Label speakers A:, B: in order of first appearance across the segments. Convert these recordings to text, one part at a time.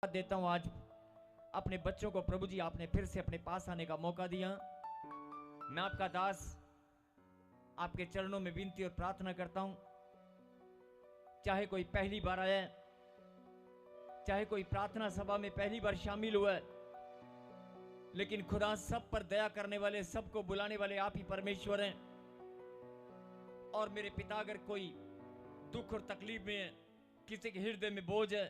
A: देता हूं। आज अपने बच्चों को प्रभु जी आपने फिर से अपने पास आने का मौका दिया। मैं आपका दास आपके चरणों में विनती और प्रार्थना करता हूं, चाहे कोई पहली बार आया, चाहे कोई प्रार्थना सभा में पहली बार शामिल हुआ है, लेकिन खुदा सब पर दया करने वाले, सबको बुलाने वाले आप ही परमेश्वर हैं। और मेरे पिता, अगर कोई दुख और तकलीफ में है, किसी के हृदय में बोझ है,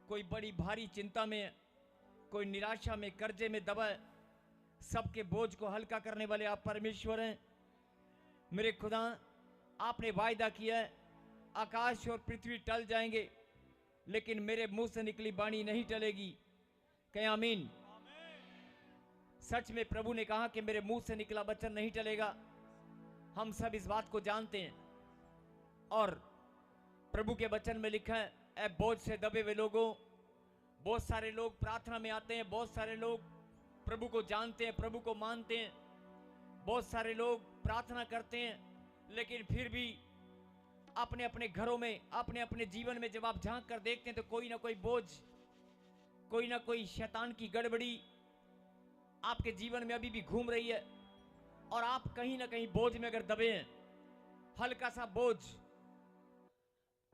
A: कोई बड़ी भारी चिंता में है, कोई निराशा में, कर्जे में दबा है, सबके बोझ को हल्का करने वाले आप परमेश्वर हैं। मेरे खुदा, आपने वायदा किया है आकाश और पृथ्वी टल जाएंगे, लेकिन मेरे मुंह से निकली वाणी नहीं टलेगी। कहें आमीन। सच में प्रभु ने कहा कि मेरे मुंह से निकला वचन नहीं टलेगा। हम सब इस बात को जानते हैं। और प्रभु के वचन में लिखा है, ऐ बोझ से दबे हुए लोगों। बहुत सारे लोग प्रार्थना में आते हैं, बहुत सारे लोग प्रभु को जानते हैं, प्रभु को मानते हैं, बहुत सारे लोग प्रार्थना करते हैं, लेकिन फिर भी अपने अपने घरों में, अपने अपने जीवन में जब आप झांक कर देखते हैं तो कोई ना कोई बोझ, कोई ना कोई शैतान की गड़बड़ी आपके जीवन में अभी भी घूम रही है। और आप कहीं ना कहीं बोझ में अगर दबे हैं, हल्का सा बोझ,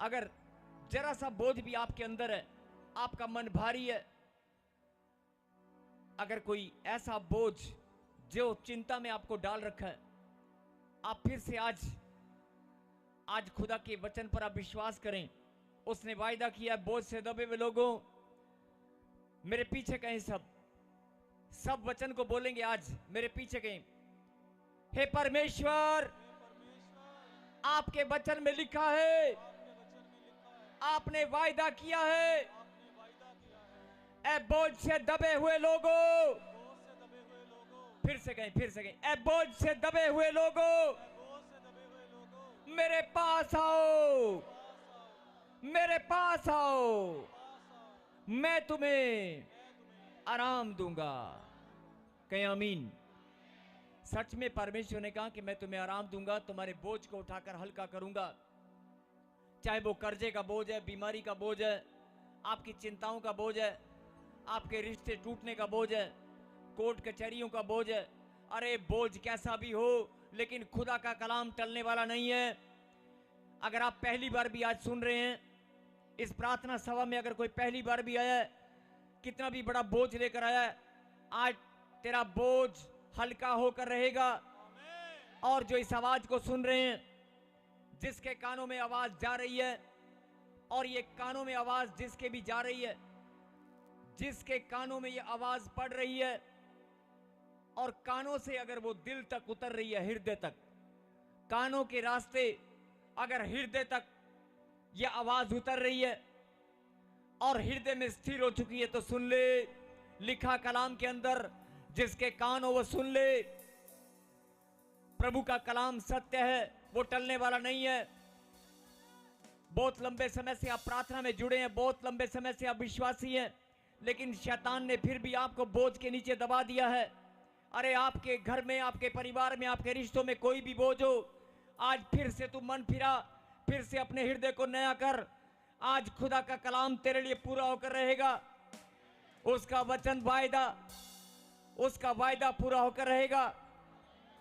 A: अगर जरा सा बोझ भी आपके अंदर है, आपका मन भारी है, अगर कोई ऐसा बोझ जो चिंता में आपको डाल रखा है, आप फिर से आज खुदा के वचन पर आप विश्वास करें। उसने वायदा किया, बोझ से दबे हुए लोगों, मेरे पीछे कहें। सब वचन को बोलेंगे आज, मेरे पीछे कहें, हे परमेश्वर, आपके वचन में लिखा है, आपने वायदा किया है, ऐ बोझ से दबे हुए लोगों, फिर से कहें, ऐ बोझ से दबे हुए लोगों, मेरे पास आओ, मेरे पास आओ, मैं तुम्हें आराम दूंगा। कहें आमीन। सच में परमेश्वर ने कहा कि मैं तुम्हें आराम दूंगा, तुम्हारे बोझ को उठाकर हल्का करूंगा। चाहे वो कर्जे का बोझ है, बीमारी का बोझ है, आपकी चिंताओं का बोझ है, आपके रिश्ते टूटने का बोझ है, कोर्ट कचहरियों का बोझ है। अरे बोझ कैसा भी हो, लेकिन खुदा का कलाम टलने वाला नहीं है। अगर आप पहली बार भी आज सुन रहे हैं इस प्रार्थना सभा में, अगर कोई पहली बार भी आया है, कितना भी बड़ा बोझ लेकर आया है, आज तेरा बोझ हल्का होकर रहेगा। और जो इस आवाज को सुन रहे हैं, जिसके कानों में आवाज जा रही है, और ये कानों में आवाज जिसके भी जा रही है, जिसके कानों में ये आवाज पड़ रही है, और कानों से अगर वो दिल तक उतर रही है, हृदय तक, कानों के रास्ते अगर हृदय तक ये आवाज उतर रही है और हृदय में स्थिर हो चुकी है, तो सुन ले, लिखा कलाम के अंदर, जिसके कान हो वो सुन ले। प्रभु का कलाम सत्य है, वो टलने वाला नहीं है। बहुत लंबे समय से आप प्रार्थना में जुड़े हैं, बहुत लंबे समय से आप विश्वासी हैं, लेकिन शैतान ने फिर भी आपको बोझ के नीचे दबा दिया है। अरे आपके घर में, आपके परिवार में, आपके रिश्तों में कोई भी बोझ हो, आज फिर से तू मन फिरा, फिर से अपने हृदय को नया कर। आज खुदा का कलाम तेरे लिए पूरा होकर रहेगा। उसका वचन वायदा, उसका वायदा पूरा होकर रहेगा।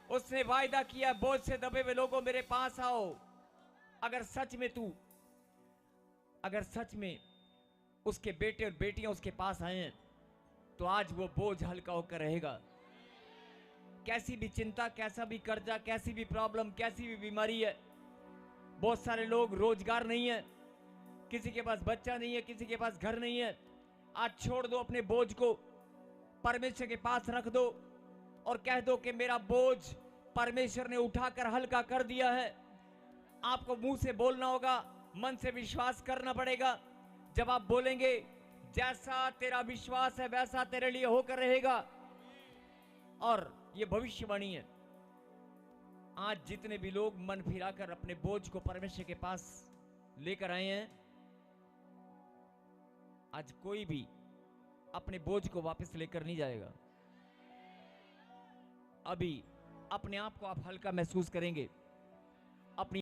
A: उसने वायदा किया, बोझ से दबे हुए लोगों मेरे पास आओ। अगर सच में उसके बेटे और बेटियां उसके पास आए हैं, तो आज वो बोझ हल्का होकर रहेगा। कैसी भी चिंता, कैसा भी कर्जा, कैसी भी प्रॉब्लम, कैसी भी बीमारी है, बहुत सारे लोग रोजगार नहीं है, किसी के पास बच्चा नहीं है, किसी के पास घर नहीं है। आज छोड़ दो अपने बोझ को, परमेश्वर के पास रख दो और कह दो कि मेरा बोझ परमेश्वर ने उठाकर हल्का कर दिया है। आपको मुंह से बोलना होगा, मन से विश्वास करना पड़ेगा। जब आप बोलेंगे, जैसा तेरा विश्वास है वैसा तेरे लिए होकर रहेगा। और ये भविष्यवाणी है। आज जितने भी लोग मन फिराकर अपने बोझ को परमेश्वर के पास लेकर आए हैं, आज कोई भी अपने बोझ को वापस लेकर नहीं जाएगा। अभी अपने आप को आप हल्का महसूस करेंगे। अपनी